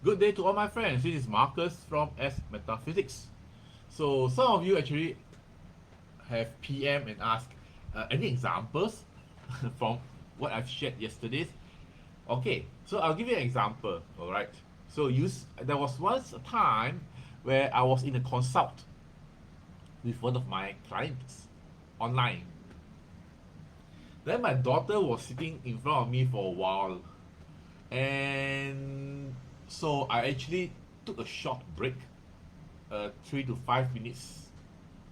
Good day to all my friends. This is Marcus from SMetaphysics. So some of you actually have PM and ask any examples from what I've shared yesterday. Okay, so I'll give you an example. All right. So there was once a time where I was in a consult with one of my clients online. Then my daughter was sitting in front of me for a while, and so I actually took a short break, 3 to 5 minutes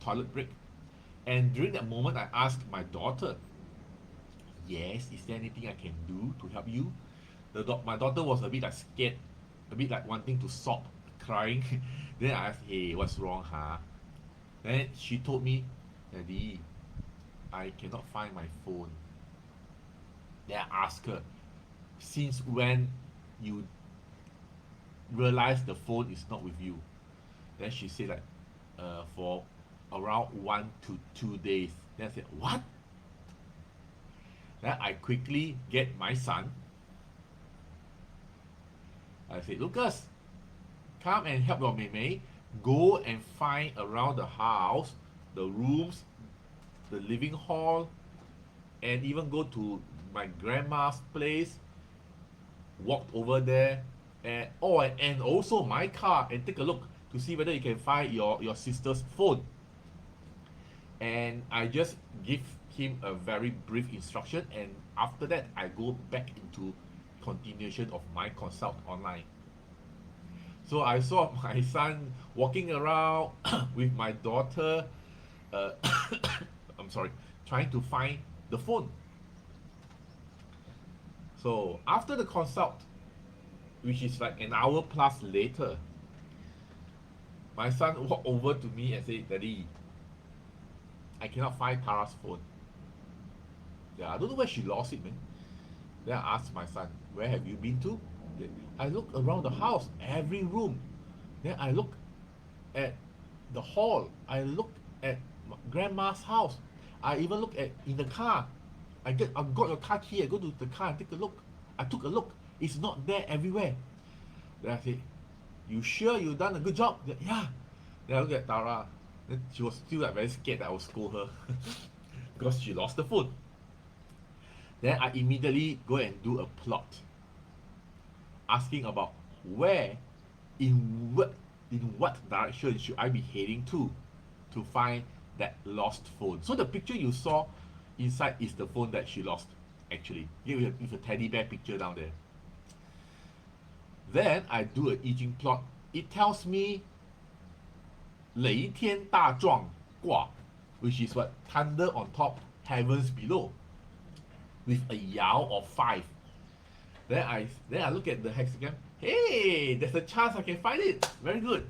toilet break. And during that moment, I asked my daughter, "Yes, is there anything I can do to help you?" My daughter was a bit like scared, a bit like wanting to sob, crying. Then I asked, "Hey, what's wrong, huh?" Then she told me, "Daddy, I cannot find my phone." Then I asked her, "Since when you realize the phone is not with you?" Then she said like, for around 1 to 2 days. Then I said, "What?" Then I quickly get my son. I said, "Lucas, come and help your Mei go and find around the house, the rooms, the living hall, and even go to my grandma's place, walked over there, and also my car, and take a look to see whether you can find your sister's phone." And I just give him a very brief instruction, and after that I go back into continuation of my consult online. So I saw my son walking around with my daughter, uh, I'm sorry, trying to find the phone. So after the consult, which is like an hour plus later, my son walked over to me and said, "Daddy, I cannot find Tara's phone." Yeah, I don't know where she lost it, man. Then I asked my son, "Where have you been to?" I look around the house, every room. Then I look at the hall. I look at grandma's house. I even look at in the car. I got your car key. I go to the car and take a look. I took a look. It's not there everywhere. Then I say, "You sure you done a good job?" Yeah. Then I look at Tara. Then she was still like very scared that I would scold her because she lost the phone. Then I immediately go and do a plot, asking about where, in what, in what direction should I be heading to find that lost phone. So the picture you saw inside is the phone that she lost, actually. Yeah, with a teddy bear picture down there. Then I do a I Ching plot. It tells me 雷天大壮卦, which is what? Thunder on top, heavens below, with a yao of 5. Then I look at the hexagram. Hey, there's a chance I can find it. Very good.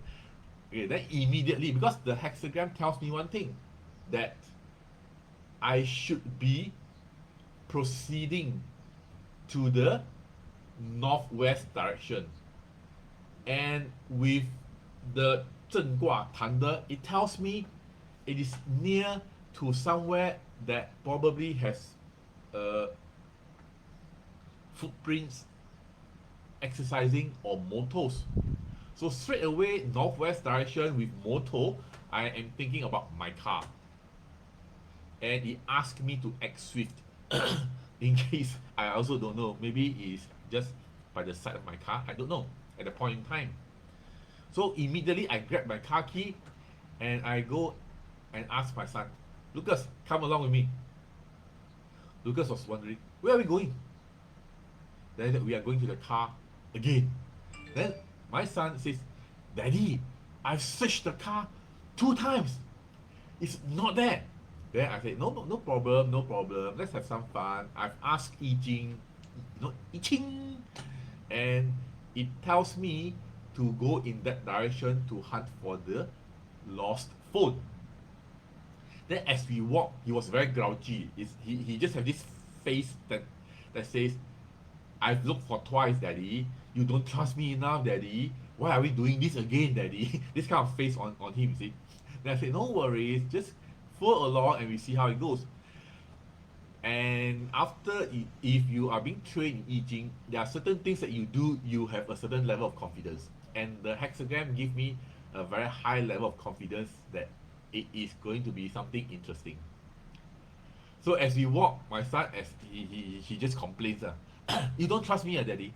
Okay, then immediately, because the hexagram tells me one thing, that I should be proceeding to the northwest direction. And with the 正卦 thunder, it tells me it is near to somewhere that probably has uh, footprints, exercising, or motors. So straight away, northwest direction with motor, I am thinking about my car. And it asked me to act swift. In case, I also don't know, maybe it's just by the side of my car, I don't know, at the point in time. So immediately I grab my car key and I go and ask my son, "Lucas, come along with me." Lucas was wondering, "Where are we going?" Then we are going to the car again. Then my son says, "Daddy, I've searched the car 2 times. It's not there." Then I said, no problem, no problem. Let's have some fun. I've asked I Ching, I Ching, and it tells me to go in that direction to hunt for the lost phone. Then as we walk, he was very grouchy. He just had this face that says, "I've looked for twice, Daddy. You don't trust me enough, Daddy. Why are we doing this again, Daddy?" This kind of face on him, you see. Then I said, "No worries, just follow along and we see how it goes." And after, if you are being trained in I Ching, there are certain things that you do, you have a certain level of confidence. And the hexagram give me a very high level of confidence that it is going to be something interesting. So as we walk, my son, as he just complains, you don't trust me, daddy.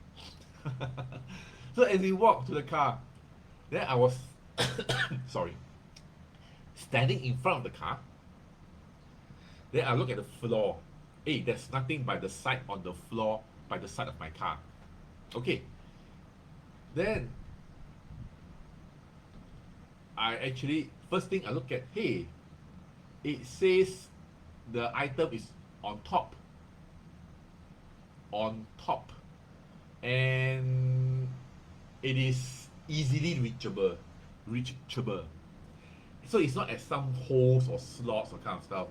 So as we walk to the car, then I was, sorry, standing in front of the car. Then I look at the floor. Hey, there's nothing by the side on the floor by the side of my car. Okay. Then I actually, first thing I look at, hey, it says the item is on top. On top. And it is easily reachable. Reachable. So it's not at some holes or slots or kind of stuff.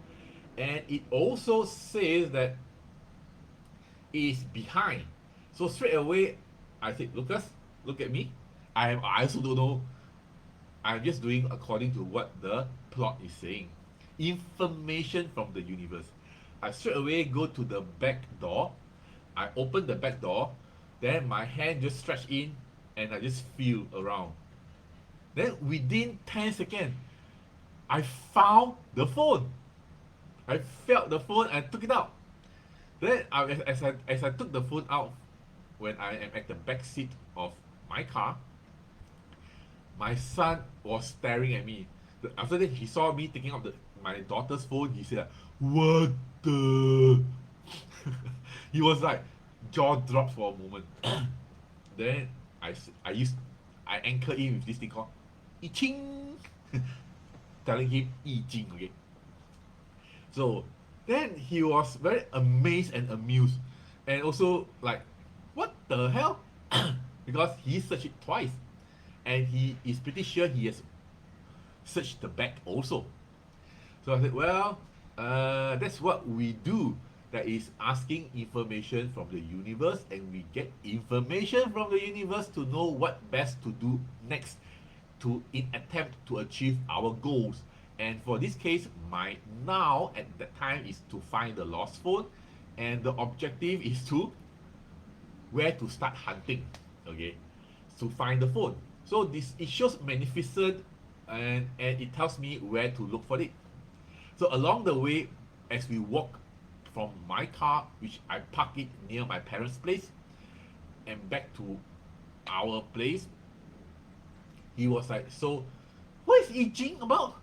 And it also says that it is behind. So straight away, I said, Lucas, look at me. I also don't know. I'm just doing according to what the plot is saying. Information from the universe. I straight away go to the back door. I open the back door. Then my hand just stretch in and I just feel around. Then within 10 seconds, I found the phone. I felt the phone and took it out. Then as I took the phone out, when I am at the back seat of my car, my son was staring at me. After that, he saw me taking out my daughter's phone. He said, "What the?" He was like, jaw dropped for a moment. Then I, I anchor in with this thing called I Ching, telling him I Ching, okay? So then he was very amazed and amused, and also like, what the hell? Because he searched it twice, and he is pretty sure he has searched the back also. So I said, well, that's what we do. That is asking information from the universe, and we get information from the universe to know what best to do next to in attempt to achieve our goals. And for this case, my now at that time is to find the lost phone, and the objective is to where to start hunting, okay, to find the phone. So this, it shows magnificent, and it tells me where to look for it. So along the way, as we walk from my car, which I park it near my parents' place, and back to our place, he was like, so what is I Ching about?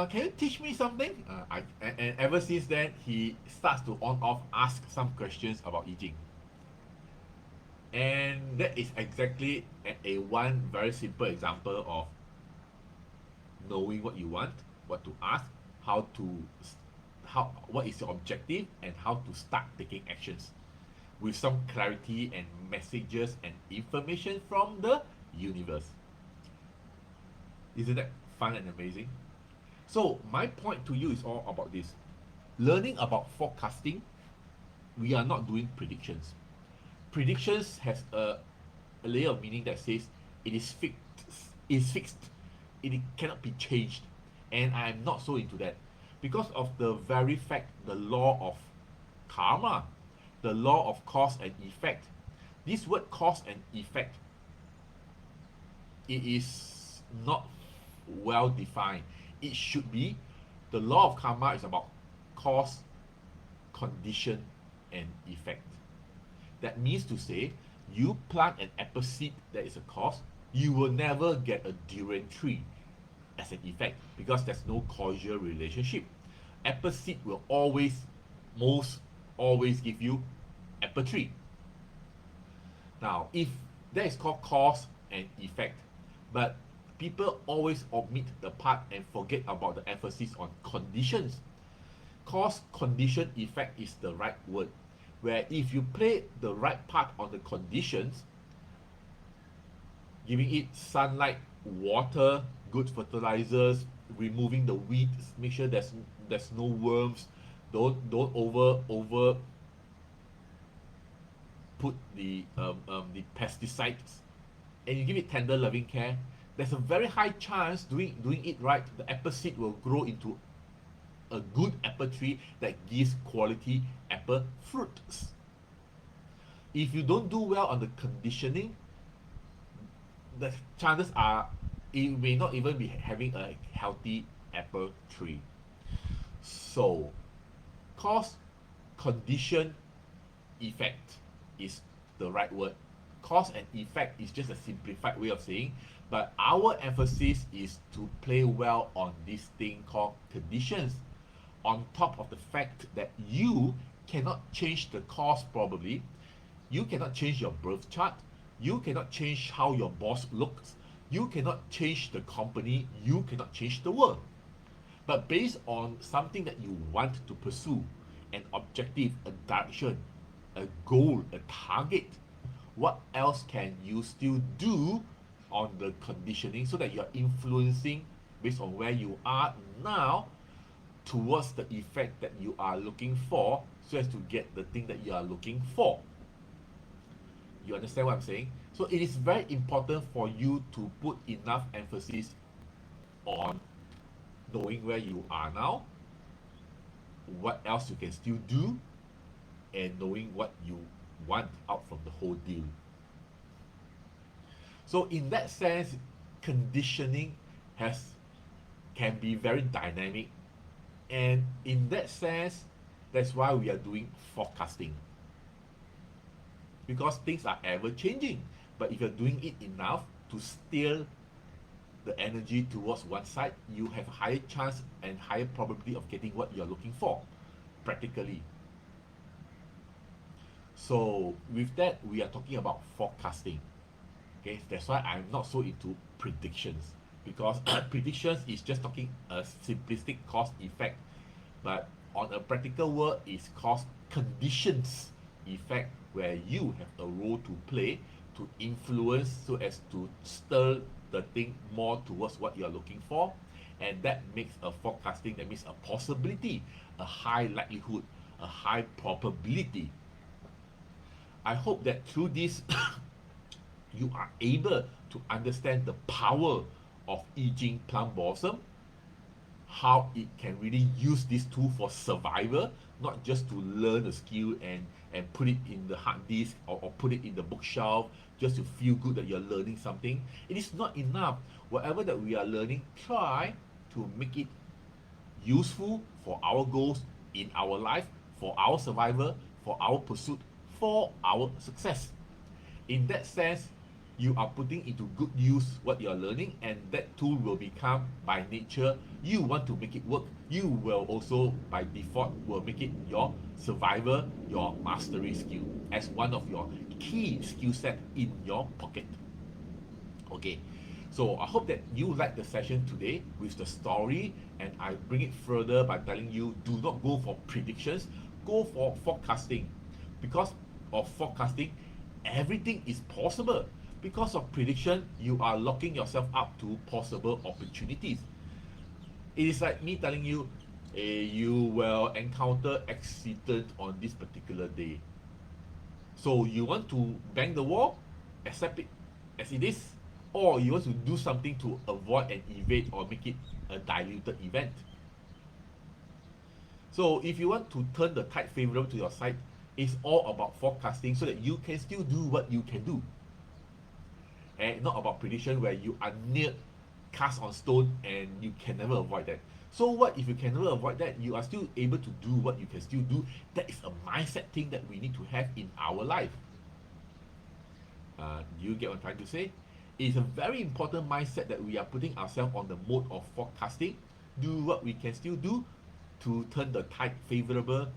Can you teach me something? And ever since then, he starts to on off ask some questions about I Ching. And that is exactly a one very simple example of knowing what you want, what to ask, how to, what is your objective, and how to start taking actions with some clarity and messages and information from the universe. Isn't that fun and amazing? So my point to you is all about this. Learning about forecasting, we are not doing predictions. Predictions has a layer of meaning that says it is fixed, it cannot be changed, and I am not so into that because of the very fact, the law of karma, the law of cause and effect. This word cause and effect, it is not well defined. It should be, the law of karma is about cause, condition, and effect. That means to say, you plant an apple seed that is a cause, you will never get a durian tree as an effect because there's no causal relationship. Apple seed will always give you apple tree. Now, if that is called cause and effect, but people always omit the part and forget about the emphasis on conditions. Cause, condition, effect is the right word. Where if you play the right part on the conditions, giving it sunlight, water, good fertilizers, removing the weeds, make sure there's no worms, don't over put the pesticides, and you give it tender loving care, there's a very high chance doing it right, the apple seed will grow into a good apple tree that gives quality apple fruits. If you don't do well on the conditioning, the chances are it may not even be having a healthy apple tree. So, cause, condition, effect is the right word. Cause and effect is just a simplified way of saying, but our emphasis is to play well on this thing called conditions. On top of the fact that you cannot change the cause, probably, you cannot change your birth chart, you cannot change how your boss looks, you cannot change the company, you cannot change the world. But based on something that you want to pursue, an objective, a direction, a goal, a target, what else can you still do on the conditioning so that you're influencing based on where you are now towards the effect that you are looking for so as to get the thing that you are looking for? You understand what I'm saying? So it is very important for you to put enough emphasis on knowing where you are now, what else you can still do, and knowing what you want out from the whole deal. So in that sense, conditioning can be very dynamic, and in that sense, that's why we are doing forecasting, because things are ever changing. But if you're doing it enough to steer the energy towards one side, you have a higher chance and higher probability of getting what you're looking for, practically. So with that, we are talking about forecasting. Okay, that's why I'm not so into predictions, because predictions is just talking a simplistic cause effect, but on a practical world, it's cause conditions effect, where you have a role to play to influence so as to stir the thing more towards what you're looking for, and that makes a forecasting, that means a possibility, a high likelihood, a high probability. I hope that through this you are able to understand the power of Jing Plum Blossom, how it can really use this tool for survival, not just to learn a skill and put it in the hard disk, or put it in the bookshelf just to feel good that you're learning something. It is not enough. Whatever that we are learning, try to make it useful for our goals in our life, for our survival, for our pursuit, for our success. In that sense, you are putting into good use what you are learning, and that tool will become, by nature, you want to make it work. You will also, by default, will make it your survivor, your mastery skill, as one of your key skill set in your pocket. Okay, so I hope that you like the session today with the story, and I bring it further by telling you, do not go for predictions, go for forecasting. Because of forecasting, everything is possible. Because of prediction, you are locking yourself up to possible opportunities. It is like me telling you, you will encounter accident on this particular day. So you want to bang the wall, accept it as it is, or you want to do something to avoid and evade or make it a diluted event. So if you want to turn the tide favorable to your side, it's all about forecasting so that you can still do what you can do. And not about prediction where you are near cast on stone and you can never avoid that. So what if you can never avoid that? You are still able to do what you can still do. That is a mindset thing that we need to have in our life. You get what I'm trying to say? It's a very important mindset that we are putting ourselves on the mode of forecasting. Do what we can still do to turn the tide favorable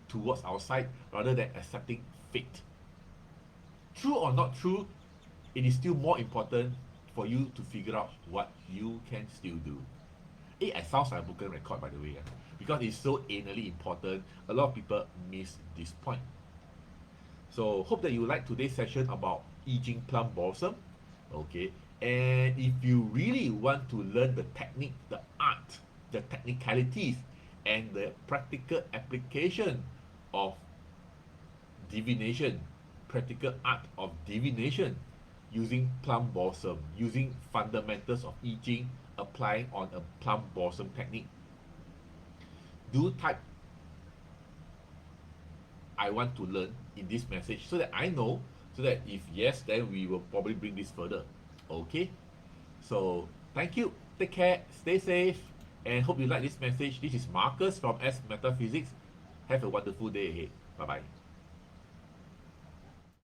towards our side, rather than accepting fate. True or not true, it is still more important for you to figure out what you can still do. It sounds like a broken record, by the way, because it's so anally important. A lot of people miss this point. So hope that you like today's session about Jing Plum Blossom. Okay, and if you really want to learn the technique, the art, the technicalities, and the practical application of divination, practical art of divination, using plum blossom, using fundamentals of I Ching, applying on a plum blossom technique, do type I want to learn in this message so that I know, so that if yes, then we will probably bring this further. Okay? So thank you. Take care. Stay safe. And hope you like this message. This is Marcus from SMetaphysics. Have a wonderful day ahead. Bye bye.